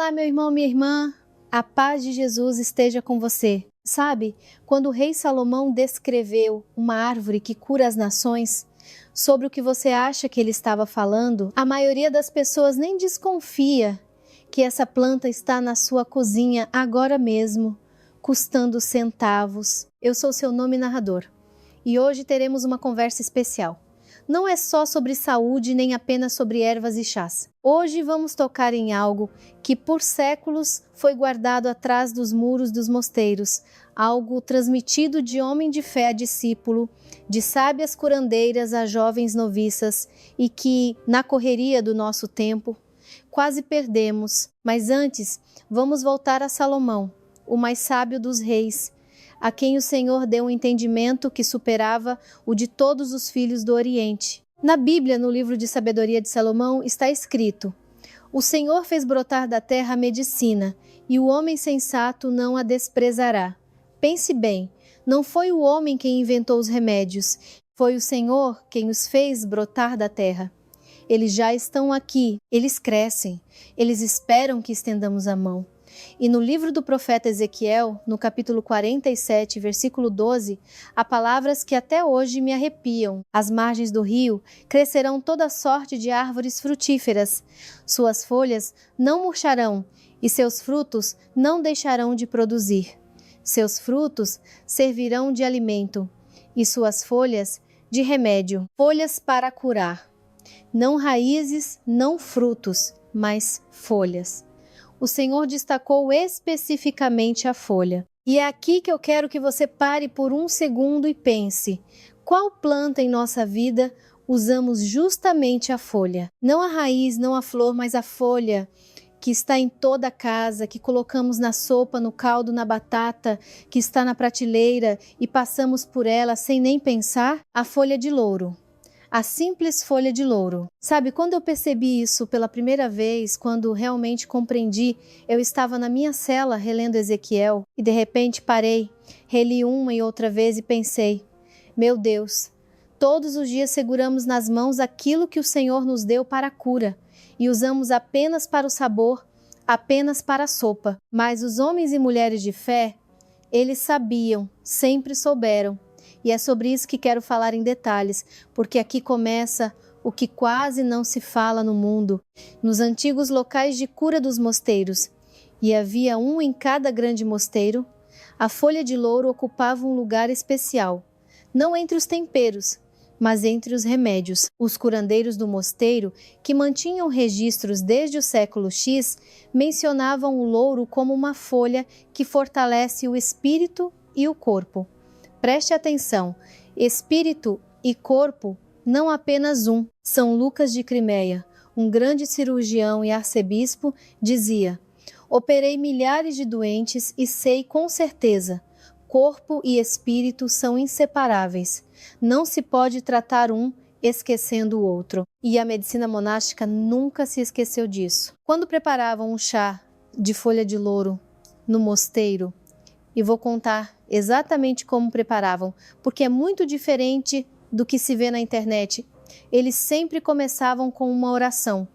Olá, meu irmão, minha irmã, a paz de Jesus esteja com você. Sabe, quando o rei Salomão descreveu uma árvore que cura as nações, sobre o que você acha que ele estava falando, a maioria das pessoas nem desconfia que essa planta está na sua cozinha agora mesmo, custando centavos. Eu sou seu nome narrador e hoje teremos uma conversa especial. Não é só sobre saúde nem apenas sobre ervas e chás. Hoje vamos tocar em algo que por séculos foi guardado atrás dos muros dos mosteiros, algo transmitido de homem de fé a discípulo, de sábias curandeiras a jovens noviças e que, na correria do nosso tempo, quase perdemos. Mas antes, vamos voltar a Salomão, o mais sábio dos reis, a quem o Senhor deu um entendimento que superava o de todos os filhos do Oriente. Na Bíblia, no livro de Sabedoria de Salomão, está escrito: O Senhor fez brotar da terra a medicina, e o homem sensato não a desprezará. Pense bem, não foi o homem quem inventou os remédios, foi o Senhor quem os fez brotar da terra. Eles já estão aqui, eles crescem, eles esperam que estendamos a mão. E no livro do profeta Ezequiel, no capítulo 47, versículo 12, há palavras que até hoje me arrepiam. Às margens do rio crescerão toda sorte de árvores frutíferas. Suas folhas não murcharão e seus frutos não deixarão de produzir. Seus frutos servirão de alimento e suas folhas de remédio, folhas para curar. Não raízes, não frutos, mas folhas. O Senhor destacou especificamente a folha. E é aqui que eu quero que você pare por um segundo e pense: qual planta em nossa vida usamos justamente a folha? Não a raiz, não a flor, mas a folha que está em toda a casa, que colocamos na sopa, no caldo, na batata, que está na prateleira e passamos por ela sem nem pensar? A folha de louro. A simples folha de louro. Sabe, quando eu percebi isso pela primeira vez, quando realmente compreendi, eu estava na minha cela relendo Ezequiel e de repente parei, reli uma e outra vez e pensei: meu Deus, todos os dias seguramos nas mãos aquilo que o Senhor nos deu para a cura e usamos apenas para o sabor, apenas para a sopa. Mas os homens e mulheres de fé, eles sabiam, sempre souberam. E é sobre isso que quero falar em detalhes, porque aqui começa o que quase não se fala no mundo. Nos antigos locais de cura dos mosteiros, e havia um em cada grande mosteiro, a folha de louro ocupava um lugar especial, não entre os temperos, mas entre os remédios. Os curandeiros do mosteiro, que mantinham registros desde o século X, mencionavam o louro como uma folha que fortalece o espírito e o corpo. Preste atenção, espírito e corpo, não apenas um. São Lucas de Crimeia, um grande cirurgião e arcebispo, dizia: operei milhares de doentes e sei com certeza, corpo e espírito são inseparáveis. Não se pode tratar um esquecendo o outro. E a medicina monástica nunca se esqueceu disso. Quando preparavam um chá de folha de louro no mosteiro, e vou contar exatamente como preparavam, porque é muito diferente do que se vê na internet. Eles sempre começavam com uma oração,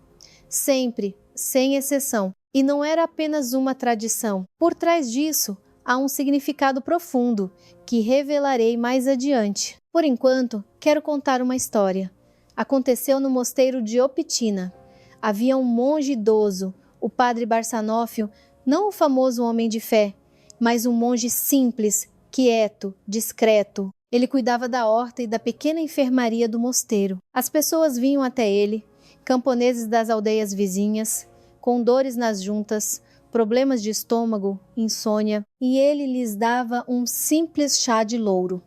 sempre, sem exceção. E não era apenas uma tradição. Por trás disso, há um significado profundo, que revelarei mais adiante. Por enquanto, quero contar uma história. Aconteceu no mosteiro de Opitina. Havia um monge idoso, o padre Barçanófio, não o famoso homem de fé, mas um monge simples, quieto, discreto. Ele cuidava da horta e da pequena enfermaria do mosteiro. As pessoas vinham até ele, camponeses das aldeias vizinhas, com dores nas juntas, problemas de estômago, insônia, e ele lhes dava um simples chá de louro.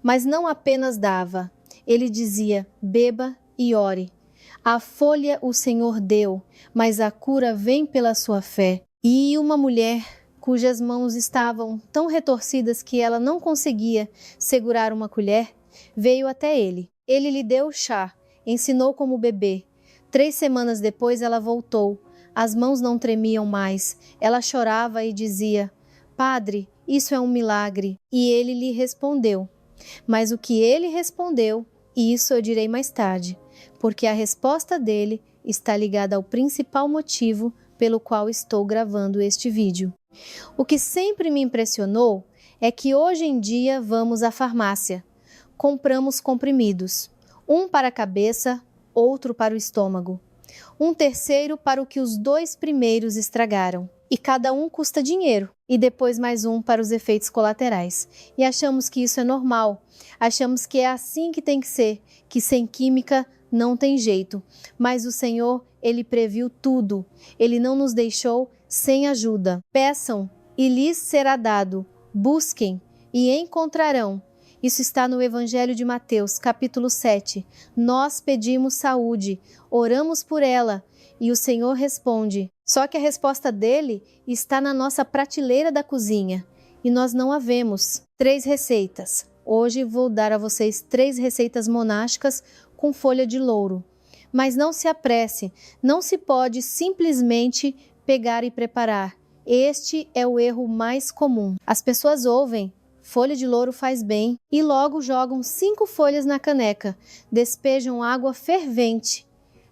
Mas não apenas dava, ele dizia: beba e ore. A folha o Senhor deu, mas a cura vem pela sua fé. E uma mulher, cujas mãos estavam tão retorcidas que ela não conseguia segurar uma colher, veio até ele. Ele lhe deu o chá, ensinou como beber. 3 semanas depois ela voltou. As mãos não tremiam mais. Ela chorava e dizia: Padre, isso é um milagre. E ele lhe respondeu. Mas o que ele respondeu, isso eu direi mais tarde, porque a resposta dele está ligada ao principal motivo pelo qual estou gravando este vídeo. O que sempre me impressionou é que hoje em dia vamos à farmácia, compramos comprimidos, um para a cabeça, outro para o estômago, um terceiro para o que os 2 primeiros estragaram, e cada um custa dinheiro, e depois mais um para os efeitos colaterais. E achamos que isso é normal, achamos que é assim que tem que ser, que sem química não tem jeito. Mas o Senhor, Ele previu tudo, Ele não nos deixou sem ajuda. Peçam e lhes será dado, busquem e encontrarão. Isso está no Evangelho de Mateus, capítulo 7. Nós pedimos saúde, oramos por ela e o Senhor responde. Só que a resposta dele está na nossa prateleira da cozinha e nós não a vemos. 3 receitas. Hoje vou dar a vocês 3 receitas monásticas com folha de louro. Mas não se apresse, não se pode simplesmente pegar e preparar. Este é o erro mais comum. As pessoas ouvem, folha de louro faz bem, e logo jogam 5 folhas na caneca, despejam água fervente,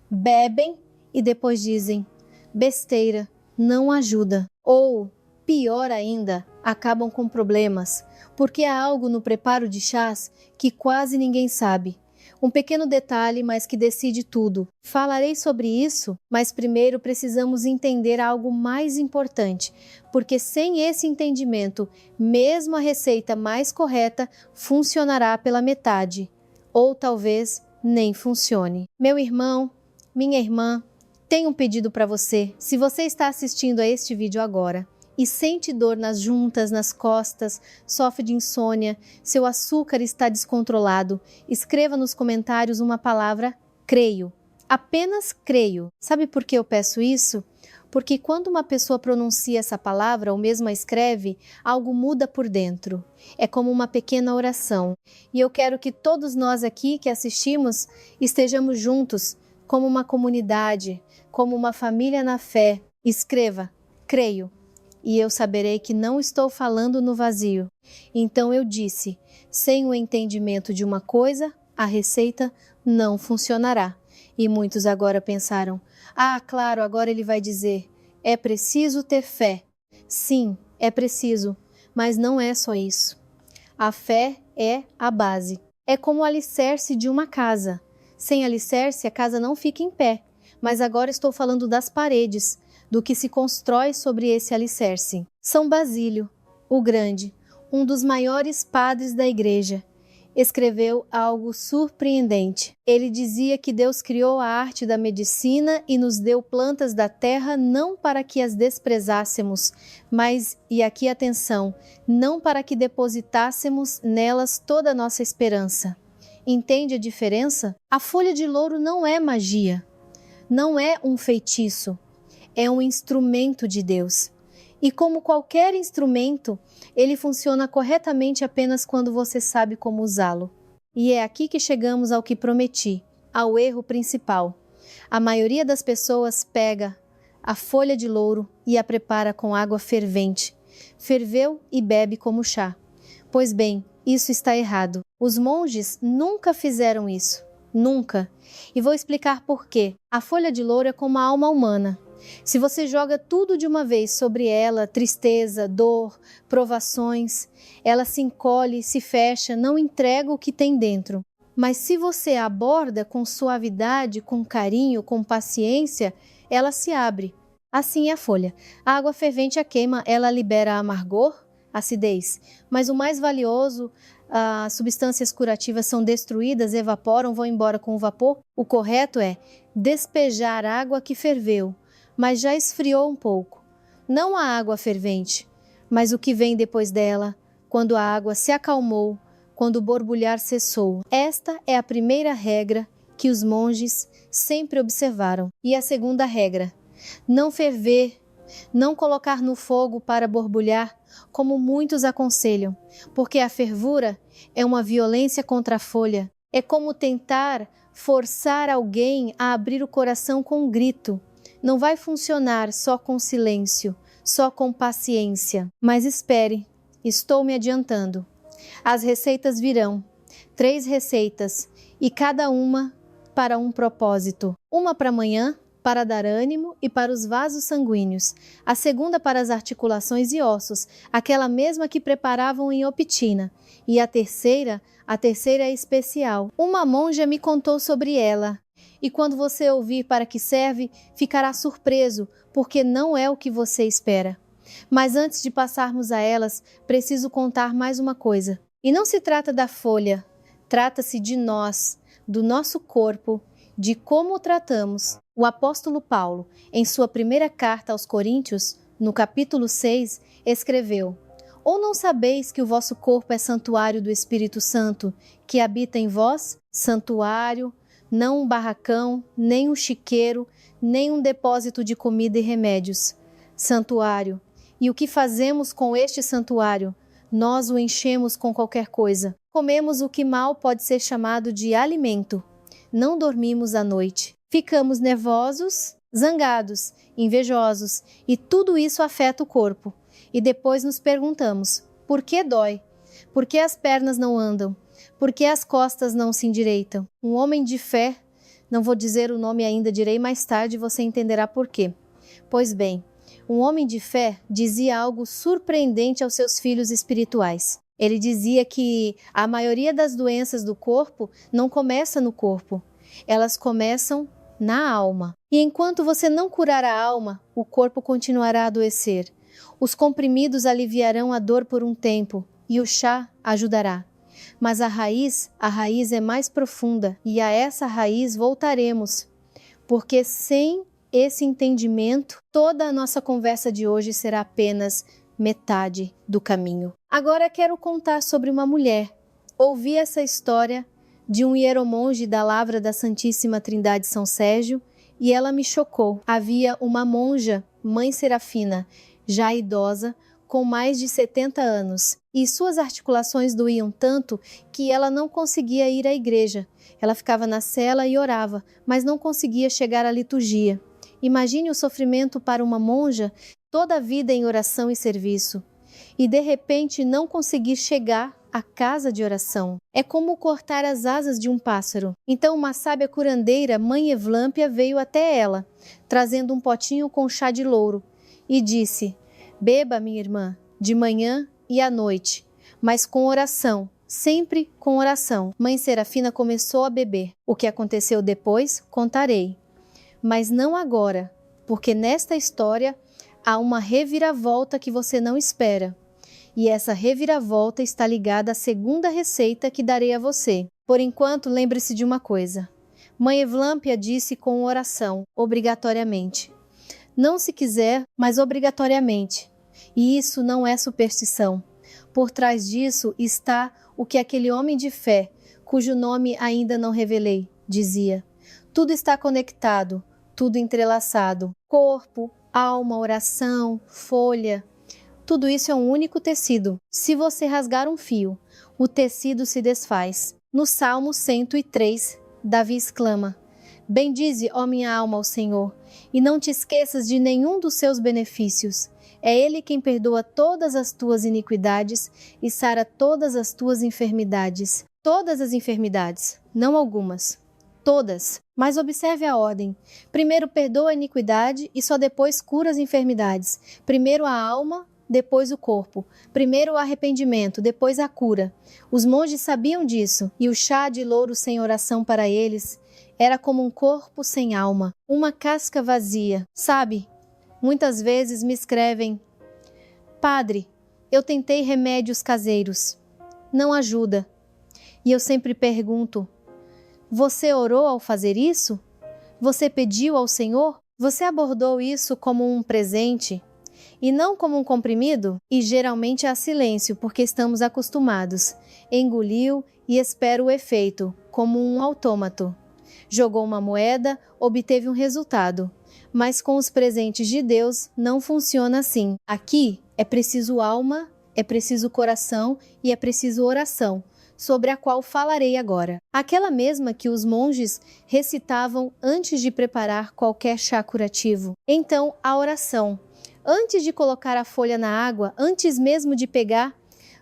bebem e depois dizem, besteira, não ajuda. Ou, pior ainda, acabam com problemas, porque há algo no preparo de chás que quase ninguém sabe. Um pequeno detalhe, mas que decide tudo. Falarei sobre isso, mas primeiro precisamos entender algo mais importante, porque sem esse entendimento, mesmo a receita mais correta funcionará pela metade, ou talvez nem funcione. Meu irmão, minha irmã, tenho um pedido para você. Se você está assistindo a este vídeo agora e sente dor nas juntas, nas costas, sofre de insônia, seu açúcar está descontrolado, escreva nos comentários uma palavra creio. Apenas creio. Sabe por que eu peço isso? Porque quando uma pessoa pronuncia essa palavra ou mesmo a escreve, algo muda por dentro. É como uma pequena oração. E eu quero que todos nós aqui que assistimos estejamos juntos, como uma comunidade, como uma família na fé. Escreva, creio. E eu saberei que não estou falando no vazio. Então eu disse, sem o entendimento de uma coisa, a receita não funcionará. E muitos agora pensaram, claro, agora ele vai dizer, é preciso ter fé. Sim, é preciso, mas não é só isso. A fé é a base. É como o alicerce de uma casa. Sem alicerce, a casa não fica em pé. Mas agora estou falando das paredes, do que se constrói sobre esse alicerce. São Basílio, o Grande, um dos maiores padres da igreja, escreveu algo surpreendente. Ele dizia que Deus criou a arte da medicina e nos deu plantas da terra não para que as desprezássemos, mas, e aqui atenção, não para que depositássemos nelas toda a nossa esperança. Entende a diferença? A folha de louro não é magia, não é um feitiço. É um instrumento de Deus. E como qualquer instrumento, ele funciona corretamente apenas quando você sabe como usá-lo. E é aqui que chegamos ao que prometi, ao erro principal. A maioria das pessoas pega a folha de louro e a prepara com água fervente. Ferveu e bebe como chá. Pois bem, isso está errado. Os monges nunca fizeram isso. Nunca. E vou explicar por quê. A folha de louro é como a alma humana. Se você joga tudo de uma vez sobre ela, tristeza, dor, provações, ela se encolhe, se fecha, não entrega o que tem dentro. Mas se você a aborda com suavidade, com carinho, com paciência, ela se abre. Assim é a folha. A água fervente a queima, ela libera amargor, acidez. Mas o mais valioso, as substâncias curativas são destruídas, evaporam, vão embora com o vapor. O correto é despejar água que ferveu, mas já esfriou um pouco. Não a água fervente, mas o que vem depois dela, quando a água se acalmou, quando o borbulhar cessou. Esta é a primeira regra que os monges sempre observaram. E a segunda regra, não ferver, não colocar no fogo para borbulhar, como muitos aconselham, porque a fervura é uma violência contra a folha. É como tentar forçar alguém a abrir o coração com um grito. Não vai funcionar só com silêncio, só com paciência. Mas espere, estou me adiantando. As receitas virão, 3 receitas, e cada uma para um propósito. Uma para amanhã, para dar ânimo e para os vasos sanguíneos, a segunda para as articulações e ossos, aquela mesma que preparavam em Optina, e a terceira é especial. Uma monja me contou sobre ela, e quando você ouvir para que serve, ficará surpreso, porque não é o que você espera. Mas antes de passarmos a elas, preciso contar mais uma coisa. E não se trata da folha, trata-se de nós, do nosso corpo, de como o tratamos. O apóstolo Paulo, em sua primeira carta aos Coríntios, no capítulo 6, escreveu: Ou não sabeis que o vosso corpo é santuário do Espírito Santo, que habita em vós? Santuário, não um barracão, nem um chiqueiro, nem um depósito de comida e remédios. Santuário. E o que fazemos com este santuário? Nós o enchemos com qualquer coisa. Comemos o que mal pode ser chamado de alimento. Não dormimos à noite. Ficamos nervosos, zangados, invejosos, e tudo isso afeta o corpo. E depois nos perguntamos, por que dói? Por que as pernas não andam? Por que as costas não se endireitam? Um homem de fé, não vou dizer o nome ainda, direi mais tarde e você entenderá por quê. Pois bem, um homem de fé dizia algo surpreendente aos seus filhos espirituais. Ele dizia que a maioria das doenças do corpo não começa no corpo, elas começam na alma. E enquanto você não curar a alma, o corpo continuará a adoecer. Os comprimidos aliviarão a dor por um tempo e o chá ajudará. Mas a raiz é mais profunda e a essa raiz voltaremos, porque sem esse entendimento, toda a nossa conversa de hoje será apenas metade do caminho. Agora quero contar sobre uma mulher. Ouvi essa história de um hieromonge da Lavra da Santíssima Trindade São Sérgio e ela me chocou. Havia uma monja, Mãe Serafina, já idosa, com mais de 70 anos, e suas articulações doíam tanto que ela não conseguia ir à igreja. Ela ficava na cela e orava, mas não conseguia chegar à liturgia. Imagine o sofrimento para uma monja, toda a vida em oração e serviço, e de repente não conseguir chegar à casa de oração. É como cortar as asas de um pássaro. Então uma sábia curandeira, Mãe Evlâmpia, veio até ela, trazendo um potinho com chá de louro, e disse: Beba, minha irmã, de manhã e à noite, mas com oração, sempre com oração. Mãe Serafina começou a beber. O que aconteceu depois, contarei. Mas não agora, porque nesta história há uma reviravolta que você não espera. E essa reviravolta está ligada à segunda receita que darei a você. Por enquanto, lembre-se de uma coisa. Mãe Evlâmpia disse com oração, obrigatoriamente. Não se quiser, mas obrigatoriamente. E isso não é superstição. Por trás disso está o que aquele homem de fé, cujo nome ainda não revelei, dizia. Tudo está conectado, tudo entrelaçado. Corpo, alma, oração, folha. Tudo isso é um único tecido. Se você rasgar um fio, o tecido se desfaz. No Salmo 103, Davi exclama: Bendize, ó minha alma, ao Senhor, e não te esqueças de nenhum dos seus benefícios. É Ele quem perdoa todas as tuas iniquidades e sara todas as tuas enfermidades. Todas as enfermidades, não algumas. Todas. Mas observe a ordem. Primeiro perdoa a iniquidade e só depois cura as enfermidades. Primeiro a alma, depois o corpo. Primeiro o arrependimento, depois a cura. Os monges sabiam disso, e o chá de louro sem oração para eles era como um corpo sem alma, uma casca vazia. Sabe, muitas vezes me escrevem: Padre, eu tentei remédios caseiros. Não ajuda. E eu sempre pergunto: você orou ao fazer isso? Você pediu ao Senhor? Você abordou isso como um presente e não como um comprimido? E geralmente há silêncio, porque estamos acostumados. Engoliu e espera o efeito, como um autômato. Jogou uma moeda, obteve um resultado. Mas com os presentes de Deus não funciona assim. Aqui é preciso alma, é preciso coração e é preciso oração, sobre a qual falarei agora. Aquela mesma que os monges recitavam antes de preparar qualquer chá curativo. Então, a oração. Antes de colocar a folha na água, antes mesmo de pegar,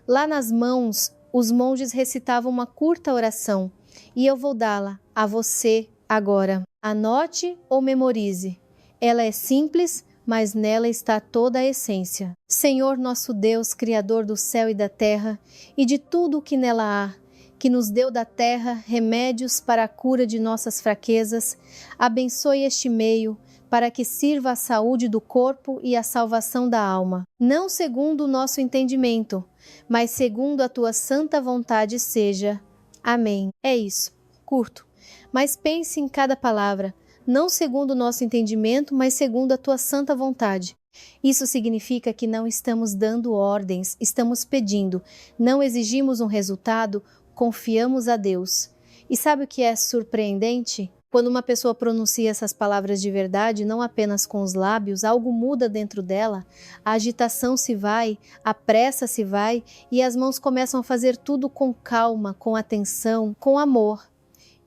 lá nas mãos, os monges recitavam uma curta oração. E eu vou dá-la a você agora. Anote ou memorize. Ela é simples, mas nela está toda a essência. Senhor nosso Deus, Criador do céu e da terra, e de tudo o que nela há, que nos deu da terra remédios para a cura de nossas fraquezas, abençoe este meio, para que sirva à saúde do corpo e à salvação da alma. Não segundo o nosso entendimento, mas segundo a tua santa vontade seja. Amém. É isso. Curto. Mas pense em cada palavra, não segundo o nosso entendimento, mas segundo a tua santa vontade. Isso significa que não estamos dando ordens, estamos pedindo, não exigimos um resultado, confiamos a Deus. E sabe o que é surpreendente? Quando uma pessoa pronuncia essas palavras de verdade, não apenas com os lábios, algo muda dentro dela, a agitação se vai, a pressa se vai e as mãos começam a fazer tudo com calma, com atenção, com amor.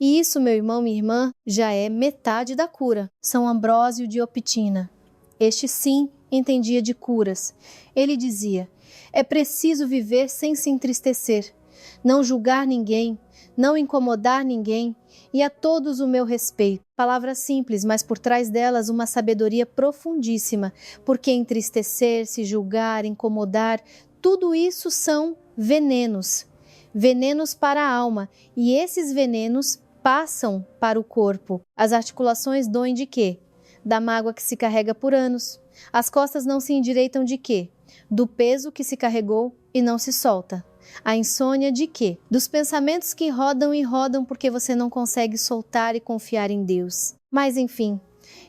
E isso, meu irmão, minha irmã, já é metade da cura. São Ambrósio de Opitina. Este sim entendia de curas. Ele dizia: é preciso viver sem se entristecer, não julgar ninguém, não incomodar ninguém, e a todos o meu respeito. Palavras simples, mas por trás delas uma sabedoria profundíssima, porque entristecer, se julgar, incomodar, tudo isso são venenos. Venenos para a alma, e esses venenos passam para o corpo. As articulações doem de quê? Da mágoa que se carrega por anos. As costas não se endireitam de quê? Do peso que se carregou e não se solta. A insônia de quê? Dos pensamentos que rodam e rodam porque você não consegue soltar e confiar em Deus. Mas enfim,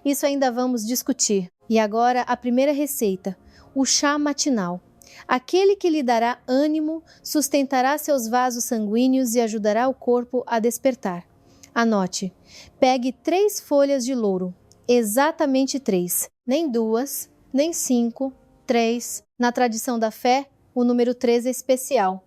isso ainda vamos discutir. E agora a primeira receita, o chá matinal. Aquele que lhe dará ânimo, sustentará seus vasos sanguíneos e ajudará o corpo a despertar. Anote, pegue 3 folhas de louro, exatamente 3, nem 2, nem 5, 3. Na tradição da fé, o número 3 é especial.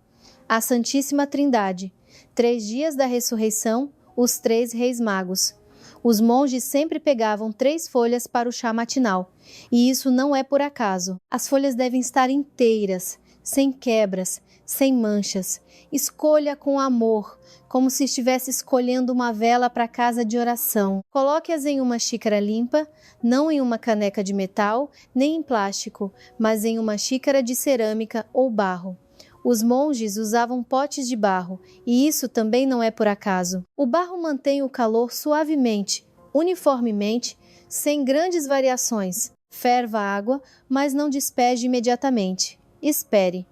A Santíssima Trindade, 3 dias da ressurreição, os 3 reis magos. Os monges sempre pegavam 3 folhas para o chá matinal, e isso não é por acaso. As folhas devem estar inteiras, sem quebras, sem manchas. Escolha com amor, como se estivesse escolhendo uma vela para a casa de oração. Coloque-as em uma xícara limpa, não em uma caneca de metal, nem em plástico, mas em uma xícara de cerâmica ou barro. Os monges usavam potes de barro, e isso também não é por acaso. O barro mantém o calor suavemente, uniformemente, sem grandes variações. Ferva a água, mas não despeje imediatamente. Espere.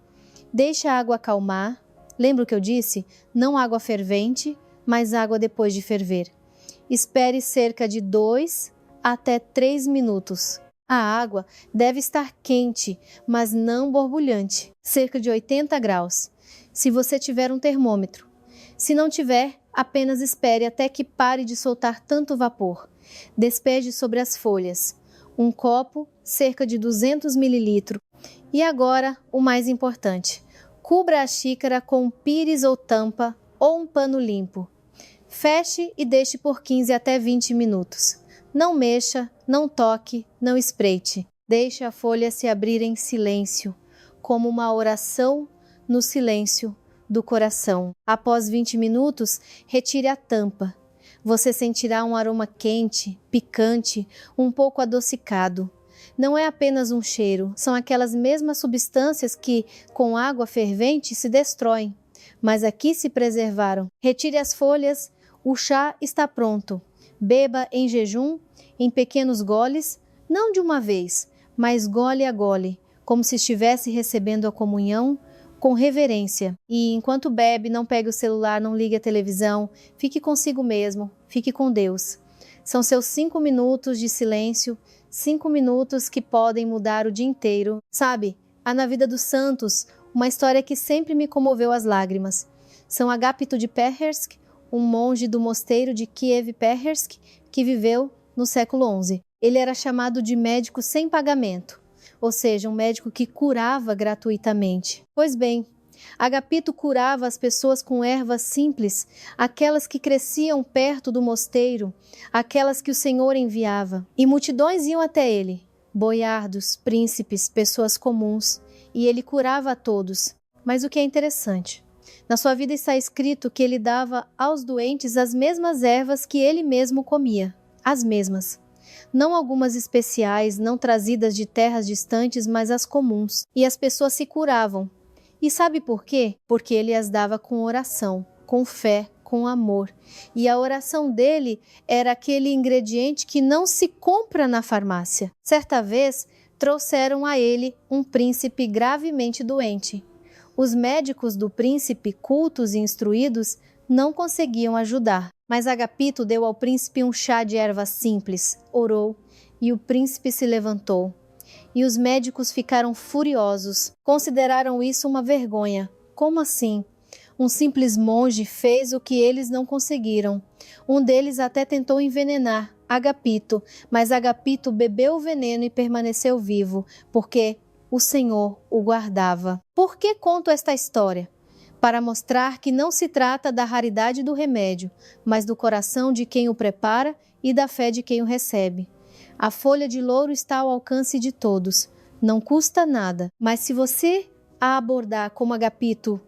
Deixe a água acalmar. Lembra o que eu disse? Não água fervente, mas água depois de ferver. Espere cerca de 2 até 3 minutos. A água deve estar quente, mas não borbulhante, cerca de 80 graus, se você tiver um termômetro. Se não tiver, apenas espere até que pare de soltar tanto vapor. Despeje sobre as folhas. Um copo, cerca de 200 ml. E agora, o mais importante. Cubra a xícara com um pires ou tampa ou um pano limpo. Feche e deixe por 15 até 20 minutos. Não mexa, não toque, não espreite. Deixe a folha se abrir em silêncio, como uma oração no silêncio do coração. Após 20 minutos, retire a tampa. Você sentirá um aroma quente, picante, um pouco adocicado. Não é apenas um cheiro, são aquelas mesmas substâncias que, com água fervente, se destroem, mas aqui se preservaram. Retire as folhas, o chá está pronto. Beba em jejum, em pequenos goles, não de uma vez, mas gole a gole, como se estivesse recebendo a comunhão com reverência. E enquanto bebe, não pegue o celular, não ligue a televisão, fique consigo mesmo, fique com Deus. São seus 5 minutos de silêncio, 5 minutos que podem mudar o dia inteiro. Sabe, há na vida dos santos uma história que sempre me comoveu as lágrimas. São Agapito de Pechersk, um monge do mosteiro de Kiev-Pechersk, que viveu no século XI. Ele era chamado de médico sem pagamento, ou seja, um médico que curava gratuitamente. Pois bem, Agapito curava as pessoas com ervas simples, aquelas que cresciam perto do mosteiro, aquelas que o Senhor enviava. E multidões iam até ele, boiardos, príncipes, pessoas comuns, e ele curava a todos. Mas o que é interessante, na sua vida está escrito que ele dava aos doentes as mesmas ervas que ele mesmo comia. as mesmas. Não algumas especiais, não trazidas de terras distantes, mas as comuns. E as pessoas se curavam. E sabe por quê? Porque ele as dava com oração, com fé, com amor. E a oração dele era aquele ingrediente que não se compra na farmácia. Certa vez, trouxeram a ele um príncipe gravemente doente. Os médicos do príncipe, cultos e instruídos, não conseguiam ajudar. Mas Agapito deu ao príncipe um chá de ervas simples, orou, e o príncipe se levantou. E os médicos ficaram furiosos, consideraram isso uma vergonha. Como assim? Um simples monge fez o que eles não conseguiram. Um deles até tentou envenenar Agapito, mas Agapito bebeu o veneno e permaneceu vivo, porque o Senhor o guardava. Por que conto esta história? Para mostrar que não se trata da raridade do remédio, mas do coração de quem o prepara e da fé de quem o recebe. A folha de louro está ao alcance de todos. Não custa nada, mas se você a abordar como Agapito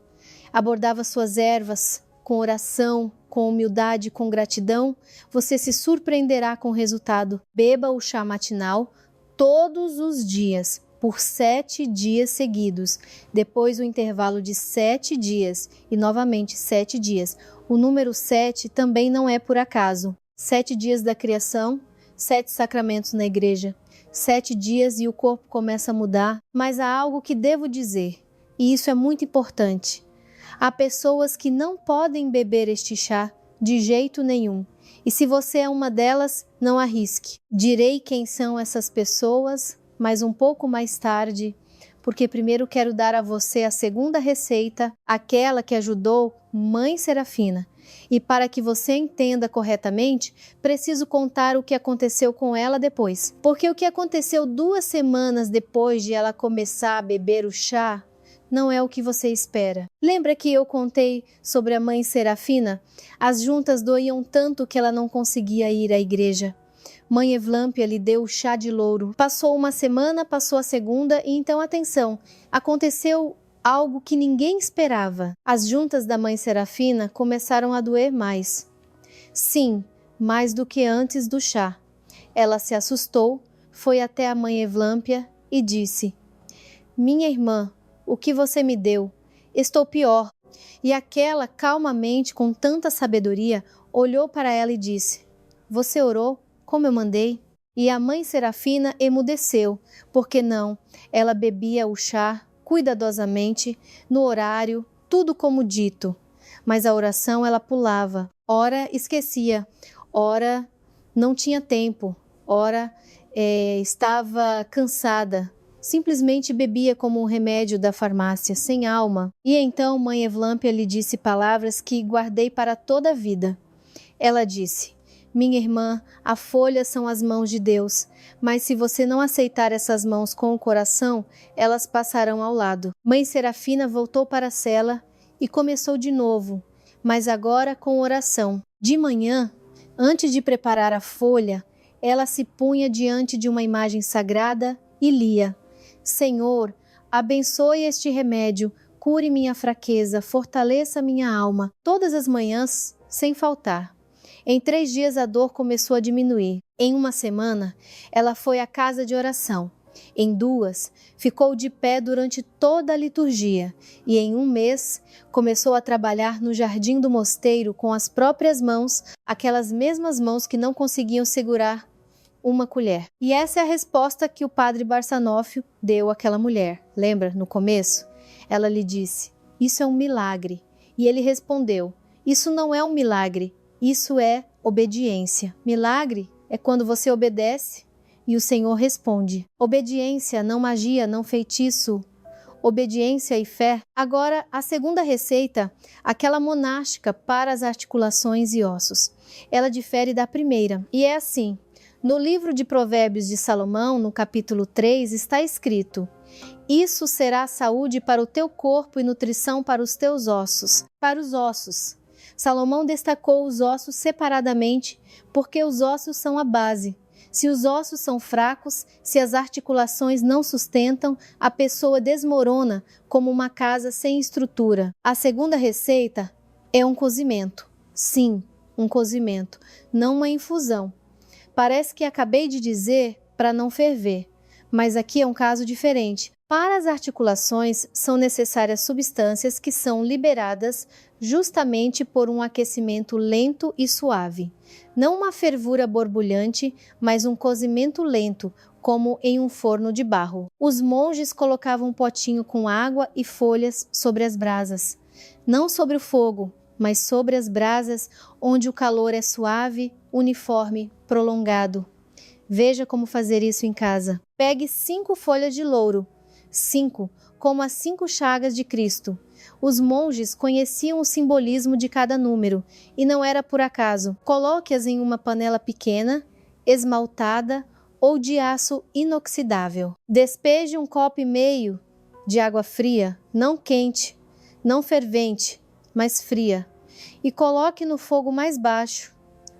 abordava suas ervas, com oração, com humildade, com gratidão, você se surpreenderá com o resultado. Beba o chá matinal todos os dias, por 7 dias seguidos, depois o intervalo de 7 dias e novamente 7 dias. O número 7 também não é por acaso. 7 dias da criação, 7 sacramentos na igreja, 7 dias e o corpo começa a mudar, mas há algo que devo dizer, e isso é muito importante. Há pessoas que não podem beber este chá de jeito nenhum, e se você é uma delas, não arrisque. Direi quem são essas pessoas, mas um pouco mais tarde, porque primeiro quero dar a você a segunda receita, aquela que ajudou Mãe Serafina. E para que você entenda corretamente, preciso contar o que aconteceu com ela depois. Porque o que aconteceu 2 semanas depois de ela começar a beber o chá, não é o que você espera. Lembra que eu contei sobre a Mãe Serafina? As juntas doíam tanto que ela não conseguia ir à igreja. Mãe Evlâmpia lhe deu o chá de louro. Passou uma semana, passou a segunda e então, atenção, aconteceu algo que ninguém esperava. As juntas da Mãe Serafina começaram a doer mais. Sim, mais do que antes do chá. Ela se assustou, foi até a Mãe Evlâmpia e disse: "Minha irmã, o que você me deu? Estou pior." E aquela, calmamente, com tanta sabedoria, olhou para ela e disse: "Você orou como eu mandei?" E a Mãe Serafina emudeceu, porque não, ela bebia o chá cuidadosamente, no horário, tudo como dito. Mas a oração ela pulava, ora esquecia, ora não tinha tempo, ora estava cansada. Simplesmente bebia como um remédio da farmácia, sem alma. E então Mãe Evlâmpia lhe disse palavras que guardei para toda a vida. Ela disse: "Minha irmã, a folha são as mãos de Deus, mas se você não aceitar essas mãos com o coração, elas passarão ao lado." Mãe Serafina voltou para a cela e começou de novo, mas agora com oração. De manhã, antes de preparar a folha, ela se punha diante de uma imagem sagrada e lia: "Senhor, abençoe este remédio, cure minha fraqueza, fortaleça minha alma." Todas as manhãs, sem faltar. Em 3 dias a dor começou a diminuir. Em 1 semana, ela foi à casa de oração. Em 2, ficou de pé durante toda a liturgia. E em 1 mês, começou a trabalhar no jardim do mosteiro com as próprias mãos, aquelas mesmas mãos que não conseguiam segurar uma colher. E essa é a resposta que o padre Barçanófio deu àquela mulher. Lembra, no começo? Ela lhe disse: "Isso é um milagre." E ele respondeu: "Isso não é um milagre. Isso é obediência." Milagre é quando você obedece e o Senhor responde. Obediência, não magia, não feitiço. Obediência e fé. Agora, a segunda receita, aquela monástica para as articulações e ossos. Ela difere da primeira. E é assim: no livro de Provérbios de Salomão, no capítulo 3, está escrito: "Isso será saúde para o teu corpo e nutrição para os teus ossos." Para os ossos. Salomão destacou os ossos separadamente, porque os ossos são a base. Se os ossos são fracos, se as articulações não sustentam, a pessoa desmorona como uma casa sem estrutura. A segunda receita é um cozimento. Sim, um cozimento, não uma infusão. Parece que acabei de dizer para não ferver, mas aqui é um caso diferente. Para as articulações, são necessárias substâncias que são liberadas justamente por um aquecimento lento e suave. Não uma fervura borbulhante, mas um cozimento lento, como em um forno de barro. Os monges colocavam um potinho com água e folhas sobre as brasas. Não sobre o fogo, mas sobre as brasas, onde o calor é suave, uniforme, prolongado. Veja como fazer isso em casa. Pegue 5 folhas de louro. 5, como as 5 chagas de Cristo. Os monges conheciam o simbolismo de cada número, e não era por acaso. Coloque-as em uma panela pequena, esmaltada ou de aço inoxidável. Despeje 1,5 copo de água fria, não quente, não fervente, mas fria, e coloque no fogo mais baixo,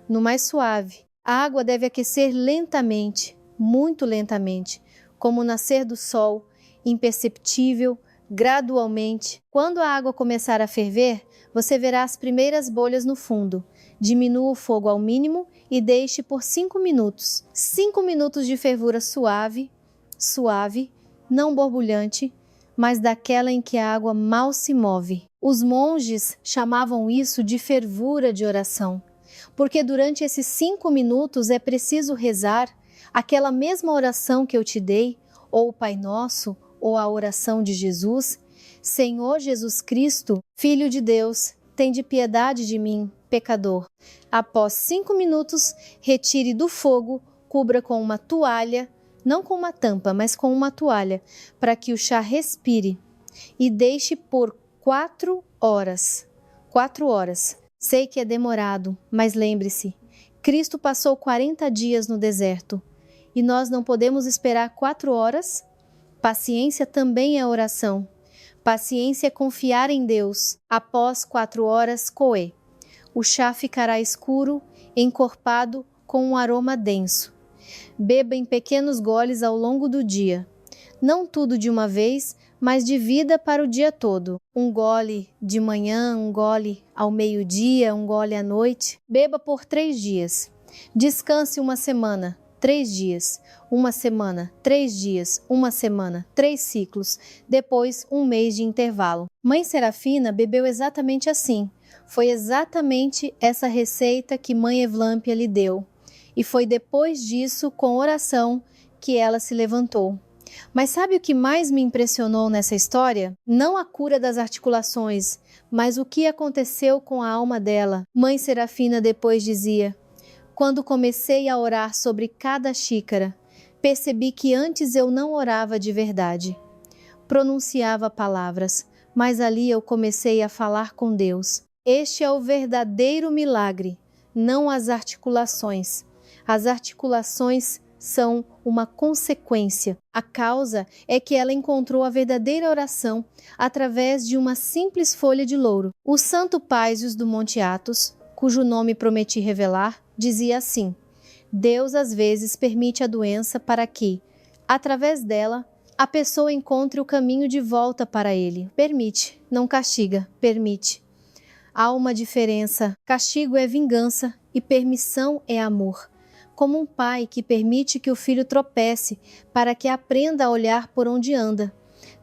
no mais suave. A água deve aquecer lentamente, muito lentamente, como o nascer do sol, imperceptível, gradualmente. Quando a água começar a ferver, você verá as primeiras bolhas no fundo. Diminua o fogo ao mínimo e deixe por 5 minutos. 5 minutos de fervura suave, não borbulhante, mas daquela em que a água mal se move. Os monges chamavam isso de fervura de oração, porque durante esses 5 minutos é preciso rezar aquela mesma oração que eu te dei, ou o Pai Nosso, ou a oração de Jesus: Senhor Jesus Cristo, Filho de Deus, tende piedade de mim, pecador. Após 5 minutos, retire do fogo, cubra com uma toalha, não com uma tampa, mas com uma toalha, para que o chá respire, e deixe por 4 horas. 4 horas. Sei que é demorado, mas lembre-se, Cristo passou 40 dias no deserto, e nós não podemos esperar 4 horas? Paciência também é oração. Paciência é confiar em Deus. Após 4 horas, coe. O chá ficará escuro, encorpado, com um aroma denso. Beba em pequenos goles ao longo do dia. Não tudo de uma vez, mas divida para o dia todo. Um gole de manhã, um gole ao meio-dia, um gole à noite. Beba por 3 dias. Descanse uma semana. 3 dias, uma semana, 3 dias, uma semana, 3 ciclos, depois 1 mês de intervalo. Mãe Serafina bebeu exatamente assim. Foi exatamente essa receita que Mãe Evlâmpia lhe deu. E foi depois disso, com oração, que ela se levantou. Mas sabe o que mais me impressionou nessa história? Não a cura das articulações, mas o que aconteceu com a alma dela. Mãe Serafina depois dizia: quando comecei a orar sobre cada xícara, percebi que antes eu não orava de verdade. Pronunciava palavras, mas ali eu comecei a falar com Deus. Este é o verdadeiro milagre, não as articulações. As articulações são uma consequência. A causa é que ela encontrou a verdadeira oração através de uma simples folha de louro. O Santo Páisios do Monte Athos, cujo nome prometi revelar, dizia assim: Deus às vezes permite a doença para que, através dela, a pessoa encontre o caminho de volta para Ele. Permite, não castiga, permite. Há uma diferença. Castigo é vingança e permissão é amor. Como um pai que permite que o filho tropece para que aprenda a olhar por onde anda.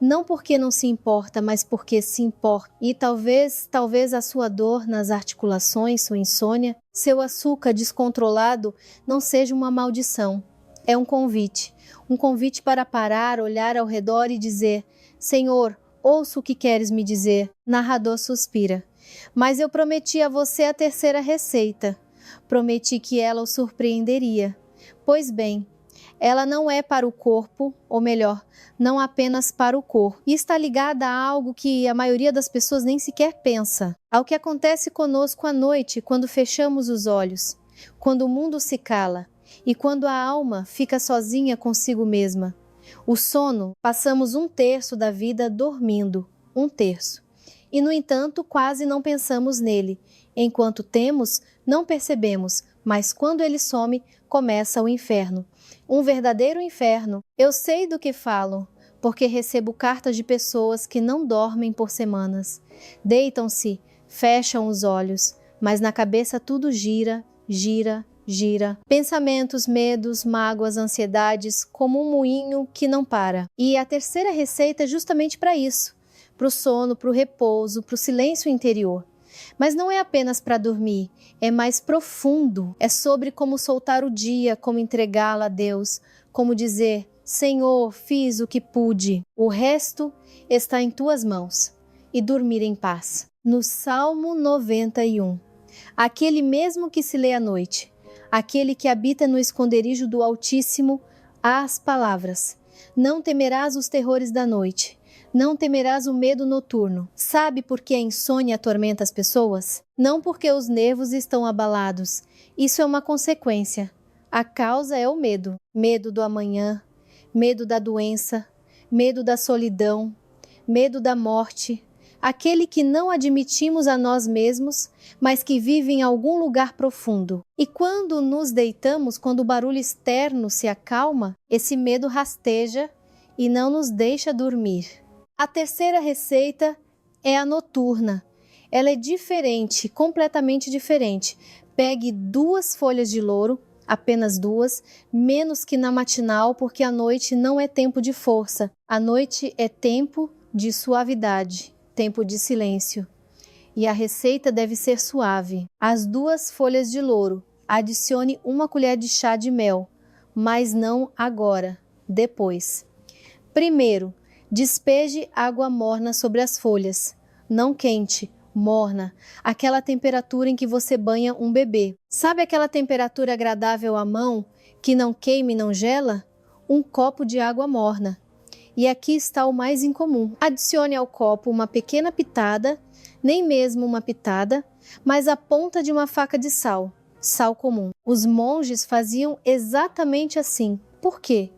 Não porque não se importa, mas porque se importa. E talvez a sua dor nas articulações, sua insônia, seu açúcar descontrolado não seja uma maldição. É um convite para parar, olhar ao redor e dizer: Senhor, ouço o que queres me dizer. Narrador suspira: mas eu prometi a você a terceira receita. Prometi que ela o surpreenderia. Pois bem, ela não é para o corpo, ou melhor, não apenas para o corpo, e está ligada a algo que a maioria das pessoas nem sequer pensa, ao que acontece conosco à noite quando fechamos os olhos, quando o mundo se cala e quando a alma fica sozinha consigo mesma. O sono, passamos 1/3 da vida dormindo, 1/3. E, no entanto, quase não pensamos nele. Enquanto temos, não percebemos, mas quando ele some, começa o inferno. Um verdadeiro inferno. Eu sei do que falo, porque recebo cartas de pessoas que não dormem por semanas. Deitam-se, fecham os olhos, mas na cabeça tudo gira, gira, gira. Pensamentos, medos, mágoas, ansiedades, como um moinho que não para. E a terceira receita é justamente para isso, para o sono, para o repouso, para o silêncio interior. Mas não é apenas para dormir, é mais profundo. É sobre como soltar o dia, como entregá-lo a Deus, como dizer: Senhor, fiz o que pude, o resto está em tuas mãos, e dormir em paz. No Salmo 91, aquele mesmo que se lê à noite, aquele que habita no esconderijo do Altíssimo, há as palavras: não temerás os terrores da noite, não temerás o medo noturno. Sabe por que a insônia atormenta as pessoas? Não porque os nervos estão abalados. Isso é uma consequência. A causa é o medo. Medo do amanhã, medo da doença, medo da solidão, medo da morte. Aquele que não admitimos a nós mesmos, mas que vive em algum lugar profundo. E quando nos deitamos, quando o barulho externo se acalma, esse medo rasteja e não nos deixa dormir. A terceira receita é a noturna. Ela é diferente, completamente diferente. Pegue 2 folhas de louro, apenas 2, menos que na matinal, porque a noite não é tempo de força. A noite é tempo de suavidade, tempo de silêncio. E a receita deve ser suave. As 2 folhas de louro, adicione 1 colher de chá de mel, mas não agora, depois. Primeiro, despeje água morna sobre as folhas, não quente, morna, aquela temperatura em que você banha um bebê. Sabe aquela temperatura agradável à mão, que não queima e não gela? Um copo de água morna. E aqui está o mais incomum. Adicione ao copo uma pequena pitada, nem mesmo uma pitada, mas a ponta de uma faca de sal, sal comum. Os monges faziam exatamente assim. Por quê?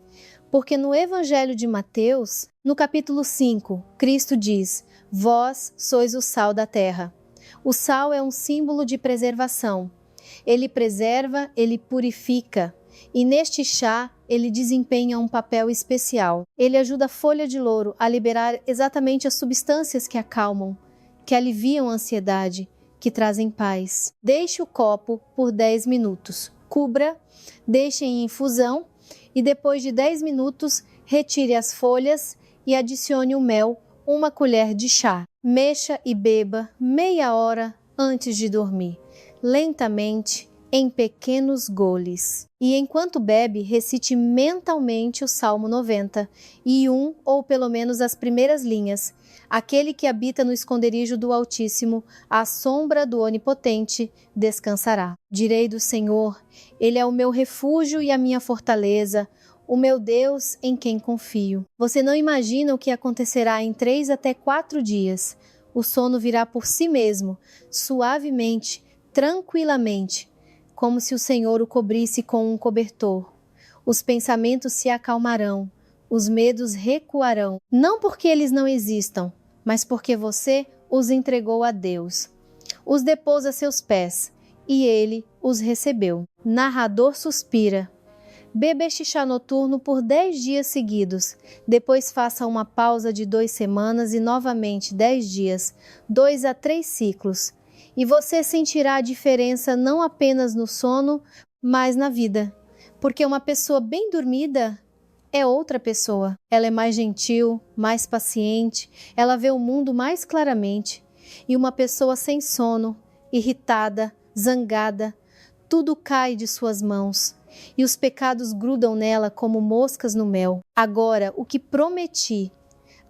Porque no Evangelho de Mateus, no capítulo 5, Cristo diz: vós sois o sal da terra. O sal é um símbolo de preservação. Ele preserva, ele purifica. E neste chá, ele desempenha um papel especial. Ele ajuda a folha de louro a liberar exatamente as substâncias que acalmam, que aliviam a ansiedade, que trazem paz. Deixe o copo por 10 minutos. Cubra, deixe em infusão e depois de 10 minutos, retire as folhas e adicione o mel, 1 colher de chá. Mexa e beba meia hora antes de dormir, lentamente, em pequenos goles. E enquanto bebe, recite mentalmente o Salmo 90 e ou pelo menos as primeiras linhas. Aquele que habita no esconderijo do Altíssimo, à sombra do Onipotente, descansará. Direi do Senhor: Ele é o meu refúgio e a minha fortaleza, o meu Deus em quem confio. Você não imagina o que acontecerá em 3 até 4 dias. O sono virá por si mesmo, suavemente, tranquilamente, como se o Senhor o cobrisse com um cobertor. Os pensamentos se acalmarão, os medos recuarão, não porque eles não existam, mas porque você os entregou a Deus. Os depôs a seus pés, e ele os recebeu. Narrador suspira. Beba este chá noturno por 10 dias seguidos, depois faça uma pausa de 2 semanas e novamente 10 dias, 2 a 3 ciclos. E você sentirá a diferença não apenas no sono, mas na vida. Porque uma pessoa bem dormida é outra pessoa. Ela é mais gentil, mais paciente, ela vê o mundo mais claramente. E uma pessoa sem sono, irritada, zangada, tudo cai de suas mãos. E os pecados grudam nela como moscas no mel. Agora, o que prometi,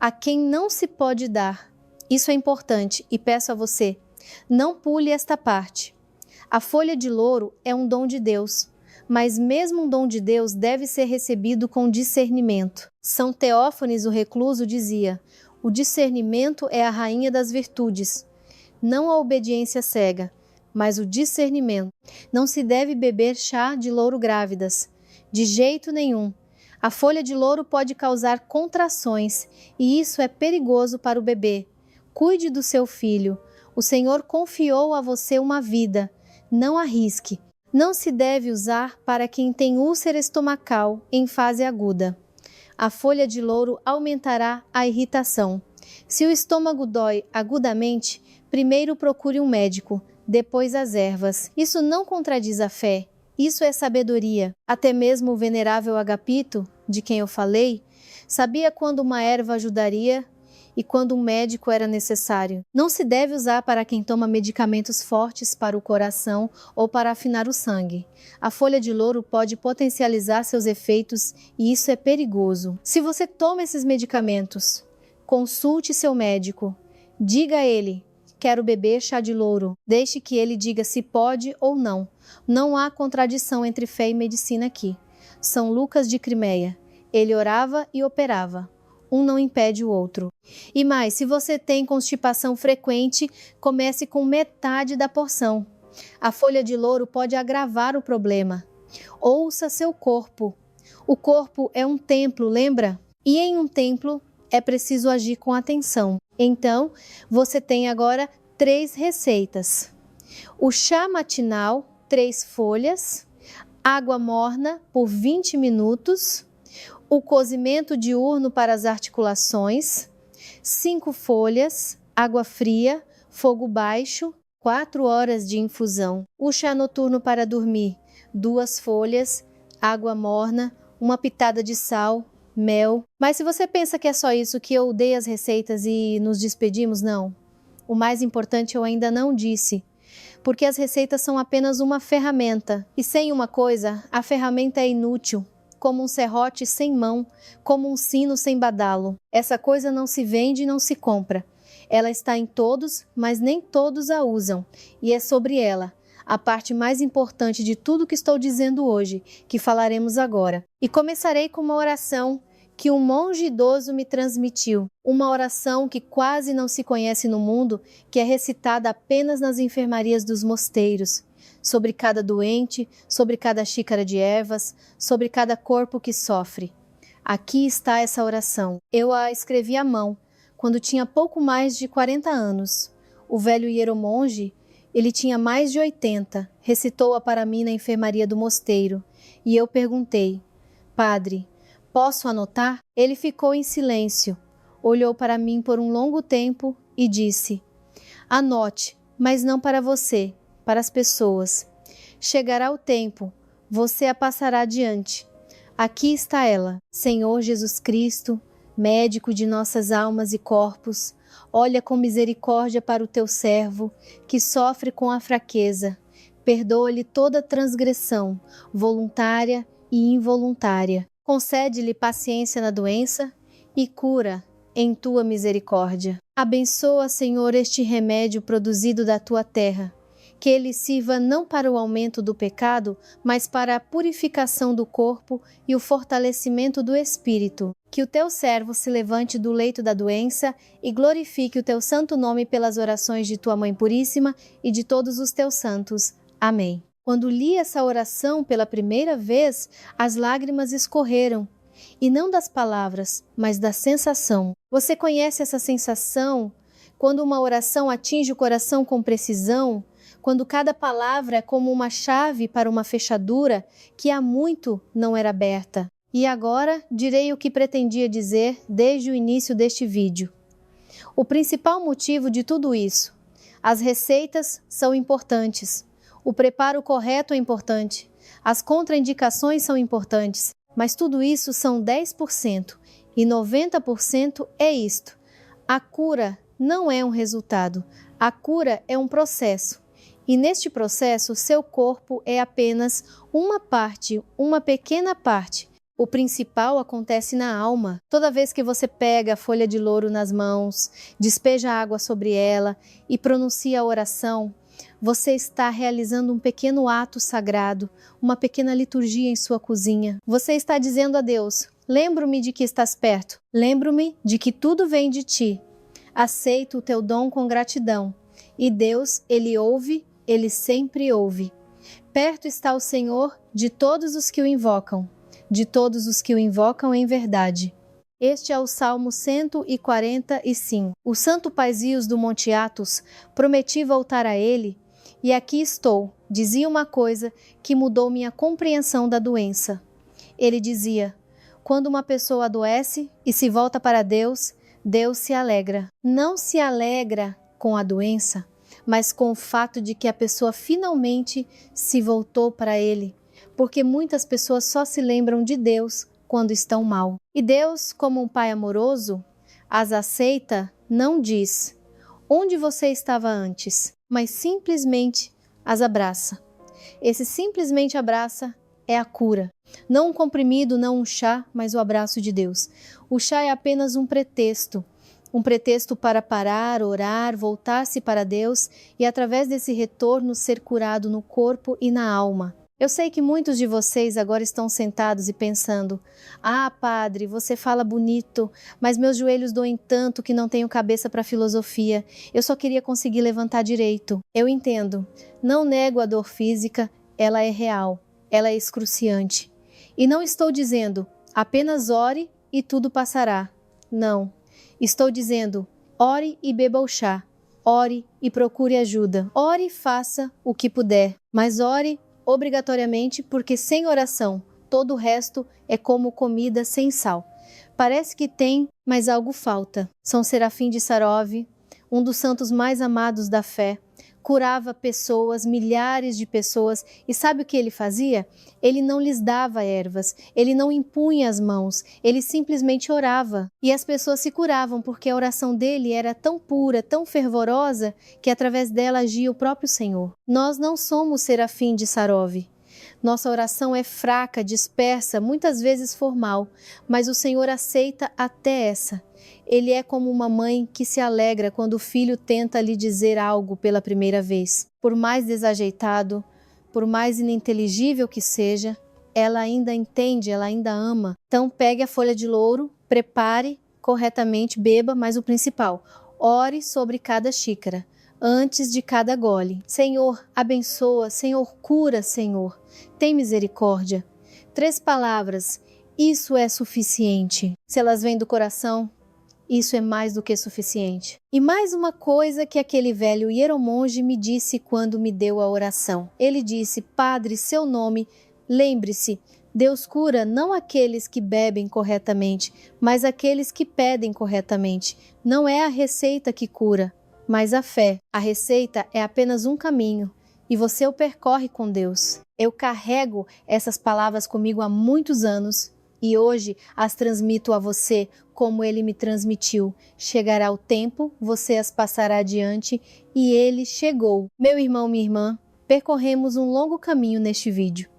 a quem não se pode dar, isso é importante e peço a você, não pule esta parte. A folha de louro é um dom de Deus, mas mesmo um dom de Deus deve ser recebido com discernimento. São Teófanes, o recluso, dizia: o discernimento é a rainha das virtudes, não a obediência cega, mas o discernimento. Não se deve beber chá de louro grávidas, de jeito nenhum. A folha de louro pode causar contrações e isso é perigoso para o bebê. Cuide do seu filho. O Senhor confiou a você uma vida. Não arrisque. Não se deve usar para quem tem úlcera estomacal em fase aguda. A folha de louro aumentará a irritação. Se o estômago dói agudamente, primeiro procure um médico, depois as ervas. Isso não contradiz a fé Isso é sabedoria. Até mesmo o venerável Agapito, de quem eu falei, sabia quando uma erva ajudaria e quando um médico era necessário. Não se deve usar para quem toma medicamentos fortes para o coração ou para afinar o sangue. A folha de louro pode potencializar seus efeitos e isso é perigoso. Se você toma esses medicamentos, consulte seu médico. Diga a ele: quero beber chá de louro. Deixe que ele diga se pode ou não. Não há contradição entre fé e medicina aqui. São Lucas de Crimeia. Ele orava e operava. Um não impede o outro. E mais, se você tem constipação frequente, comece com metade da porção. A folha de louro pode agravar o problema. Ouça seu corpo. O corpo é um templo, lembra? E em um templo é preciso agir com atenção. Então, você tem agora 3 receitas. O chá matinal, 3 folhas. Água morna por 20 minutos. O cozimento diurno para as articulações, 5 folhas, água fria, fogo baixo, 4 horas de infusão. O chá noturno para dormir, 2 folhas, água morna, uma pitada de sal, mel. Mas se você pensa que é só isso, que eu dei as receitas e nos despedimos, não. O mais importante eu ainda não disse, porque as receitas são apenas uma ferramenta. E sem uma coisa, a ferramenta é inútil. Como um serrote sem mão, como um sino sem badalo. Essa coisa não se vende e não se compra. Ela está em todos, mas nem todos a usam. E é sobre ela, a parte mais importante de tudo que estou dizendo hoje, que falaremos agora. E começarei com uma oração que um monge idoso me transmitiu. Uma oração que quase não se conhece no mundo, que é recitada apenas nas enfermarias dos mosteiros. Sobre cada doente, sobre cada xícara de ervas, sobre cada corpo que sofre. Aqui está essa oração. Eu a escrevi à mão, quando tinha pouco mais de 40 anos. O velho hieromonge, ele tinha mais de 80, recitou-a para mim na enfermaria do mosteiro. E eu perguntei: Padre, posso anotar? Ele ficou em silêncio, olhou para mim por um longo tempo e disse: Anote, mas não para você, para as pessoas. Chegará o tempo, você a passará adiante. Aqui está ela, Senhor Jesus Cristo, médico de nossas almas e corpos, olha com misericórdia para o teu servo, que sofre com a fraqueza. Perdoa-lhe toda transgressão, voluntária e involuntária. Concede-lhe paciência na doença e cura em tua misericórdia. Abençoa, Senhor, este remédio produzido da tua terra, que ele sirva não para o aumento do pecado, mas para a purificação do corpo e o fortalecimento do espírito. Que o teu servo se levante do leito da doença e glorifique o teu santo nome pelas orações de tua Mãe Puríssima e de todos os teus santos. Amém. Quando li essa oração pela primeira vez, as lágrimas escorreram, e não das palavras, mas da sensação. Você conhece essa sensação quando uma oração atinge o coração com precisão? Quando cada palavra é como uma chave para uma fechadura que há muito não era aberta. E agora direi o que pretendia dizer desde o início deste vídeo. O principal motivo de tudo isso: as receitas são importantes, o preparo correto é importante, as contraindicações são importantes, mas tudo isso são 10% e 90% é isto. A cura não é um resultado, a cura é um processo. E neste processo, seu corpo é apenas uma parte, uma pequena parte. O principal acontece na alma. Toda vez que você pega a folha de louro nas mãos, despeja água sobre ela e pronuncia a oração, você está realizando um pequeno ato sagrado, uma pequena liturgia em sua cozinha. Você está dizendo a Deus: lembro-me de que estás perto, lembro-me de que tudo vem de ti. Aceito o teu dom com gratidão. E Deus, Ele ouve, Ele sempre ouve. Perto está o Senhor de todos os que o invocam, de todos os que o invocam em verdade. Este é o Salmo 145. O Santo Paisios do Monte Athos prometi voltar a ele, e aqui estou, dizia uma coisa que mudou minha compreensão da doença. Ele dizia: quando uma pessoa adoece e se volta para Deus, Deus se alegra. Não se alegra com a doença, mas com o fato de que a pessoa finalmente se voltou para Ele, porque muitas pessoas só se lembram de Deus quando estão mal. E Deus, como um pai amoroso, as aceita, não diz: onde você estava antes? Mas simplesmente as abraça. Esse simplesmente abraça é a cura. Não um comprimido, não um chá, mas o abraço de Deus. O chá é apenas um pretexto para parar, orar, voltar-se para Deus e através desse retorno ser curado no corpo e na alma. Eu sei que muitos de vocês agora estão sentados e pensando: ah, padre, você fala bonito, mas meus joelhos doem tanto que não tenho cabeça para filosofia. Eu só queria conseguir levantar direito. Eu entendo. Não nego a dor física, ela é real, ela é excruciante. E não estou dizendo: apenas ore e tudo passará. Não. Estou dizendo: ore e beba o chá. Ore e procure ajuda. Ore e faça o que puder, mas ore obrigatoriamente, porque sem oração todo o resto é como comida sem sal. Parece que tem, mas algo falta. São Serafim de Sarov, um dos santos mais amados da fé, curava pessoas, milhares de pessoas, e sabe o que ele fazia? Ele não lhes dava ervas, ele não impunha as mãos, ele simplesmente orava. E as pessoas se curavam porque a oração dele era tão pura, tão fervorosa, que através dela agia o próprio Senhor. Nós não somos Serafim de Sarov. Nossa oração é fraca, dispersa, muitas vezes formal, mas o Senhor aceita até essa. Ele é como uma mãe que se alegra quando o filho tenta lhe dizer algo pela primeira vez. Por mais desajeitado, por mais ininteligível que seja, ela ainda entende, ela ainda ama. Então pegue a folha de louro, prepare corretamente, beba, mas o principal, ore sobre cada xícara, antes de cada gole. Senhor, abençoa, Senhor, cura, Senhor, tem misericórdia. 3 palavras, isso é suficiente. Se elas vêm do coração, isso é mais do que suficiente. E mais uma coisa que aquele velho hieromonge me disse quando me deu a oração. Ele disse: Padre, seu nome, lembre-se, Deus cura não aqueles que bebem corretamente, mas aqueles que pedem corretamente. Não é a receita que cura, mas a fé. A receita é apenas um caminho e você o percorre com Deus. Eu carrego essas palavras comigo há muitos anos e hoje as transmito a você como ele me transmitiu. Chegará o tempo, você as passará adiante e ele chegou. Meu irmão, minha irmã, percorremos um longo caminho neste vídeo.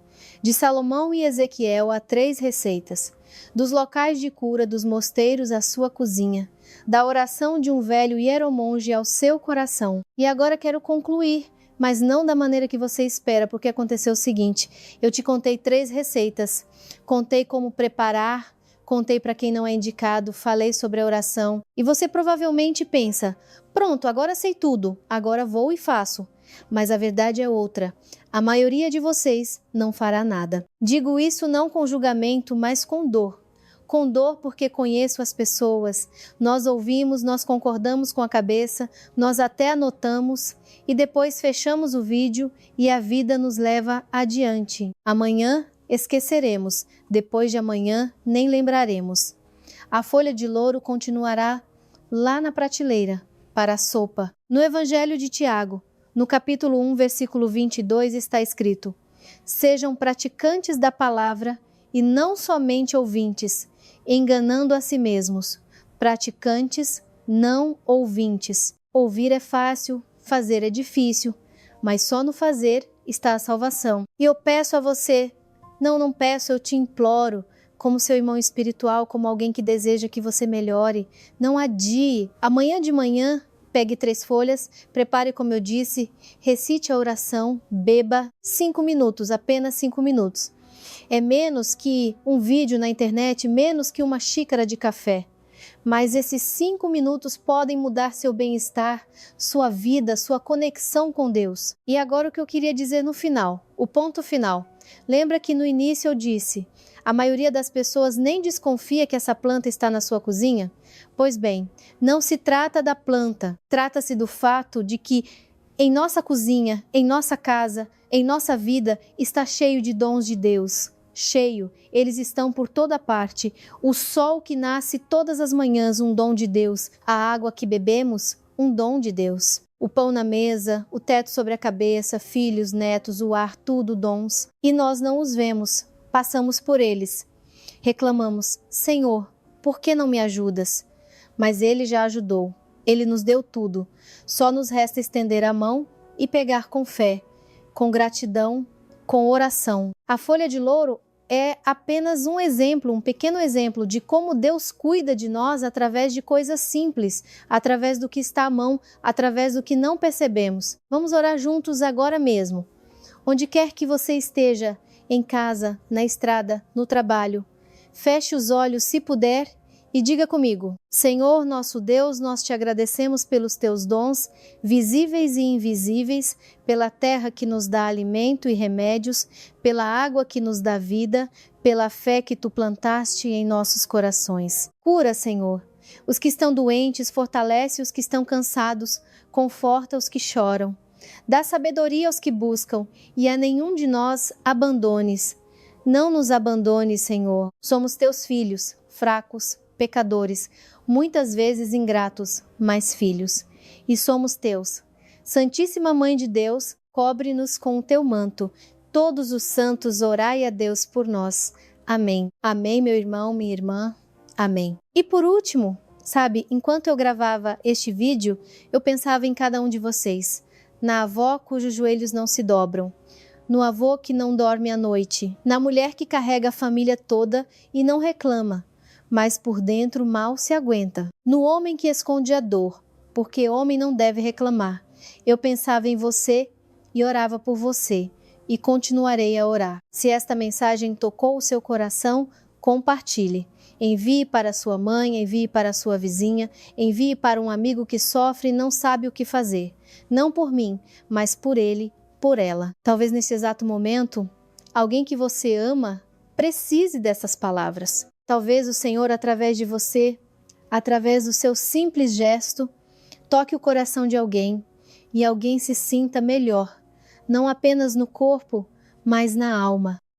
De Salomão e Ezequiel a 3 receitas. Dos locais de cura dos mosteiros à sua cozinha. Da oração de um velho hieromonge ao seu coração. E agora quero concluir, mas não da maneira que você espera, porque aconteceu o seguinte: eu te contei 3 receitas, contei como preparar, contei para quem não é indicado, falei sobre a oração, e você provavelmente pensa: pronto, agora sei tudo, agora vou e faço. Mas a verdade é outra, a maioria de vocês não fará nada. Digo isso não com julgamento, mas com dor. Com dor porque conheço as pessoas, nós ouvimos, nós concordamos com a cabeça, nós até anotamos e depois fechamos o vídeo e a vida nos leva adiante. Amanhã esqueceremos, depois de amanhã nem lembraremos. A folha de louro continuará lá na prateleira, para a sopa. No Evangelho de Tiago, no capítulo 1, versículo 22, está escrito: sejam praticantes da palavra e não somente ouvintes, enganando a si mesmos. Praticantes, não ouvintes. Ouvir é fácil, fazer é difícil, mas só no fazer está a salvação. E eu peço a você, não peço, eu te imploro, como seu irmão espiritual, como alguém que deseja que você melhore, não adie. Amanhã de manhã, pegue 3 folhas, prepare como eu disse, recite a oração, beba 5 minutos, apenas 5 minutos. É menos que um vídeo na internet, menos que uma xícara de café. Mas esses 5 minutos podem mudar seu bem-estar, sua vida, sua conexão com Deus. E agora o que eu queria dizer no final, o ponto final. Lembra que no início eu disse, a maioria das pessoas nem desconfia que essa planta está na sua cozinha? Pois bem, não se trata da planta, trata-se do fato de que em nossa cozinha, em nossa casa, em nossa vida está cheio de dons de Deus. Cheio, eles estão por toda parte. O sol que nasce todas as manhãs, um dom de Deus. A água que bebemos, um dom de Deus. O pão na mesa, o teto sobre a cabeça, filhos, netos, o ar, tudo dons. E nós não os vemos, passamos por eles. Reclamamos: Senhor, por que não me ajudas? Mas Ele já ajudou. Ele nos deu tudo. Só nos resta estender a mão e pegar com fé, com gratidão, com oração. A folha de louro é apenas um exemplo, um pequeno exemplo de como Deus cuida de nós através de coisas simples, através do que está à mão, através do que não percebemos. Vamos orar juntos agora mesmo. Onde quer que você esteja, em casa, na estrada, no trabalho, feche os olhos se puder e diga comigo: Senhor nosso Deus, nós te agradecemos pelos teus dons, visíveis e invisíveis, pela terra que nos dá alimento e remédios, pela água que nos dá vida, pela fé que tu plantaste em nossos corações. Cura, Senhor, os que estão doentes, fortalece os que estão cansados, conforta os que choram. Dá sabedoria aos que buscam e a nenhum de nós abandones. Não nos abandones, Senhor. Somos teus filhos, fracos, pecadores, muitas vezes ingratos, mas filhos. E somos teus. Santíssima Mãe de Deus, cobre-nos com o teu manto. Todos os santos, orai a Deus por nós. Amém. Amém, meu irmão, minha irmã. Amém. E por último, sabe, enquanto eu gravava este vídeo, eu pensava em cada um de vocês. Na avó cujos joelhos não se dobram. No avô que não dorme à noite. Na mulher que carrega a família toda e não reclama, mas por dentro mal se aguenta. No homem que esconde a dor, porque homem não deve reclamar. Eu pensava em você e orava por você, e continuarei a orar. Se esta mensagem tocou o seu coração, compartilhe. Envie para sua mãe, envie para sua vizinha, envie para um amigo que sofre e não sabe o que fazer. Não por mim, mas por ele, por ela. Talvez nesse exato momento, alguém que você ama precise dessas palavras. Talvez o Senhor, através de você, através do seu simples gesto, toque o coração de alguém e alguém se sinta melhor, não apenas no corpo, mas na alma.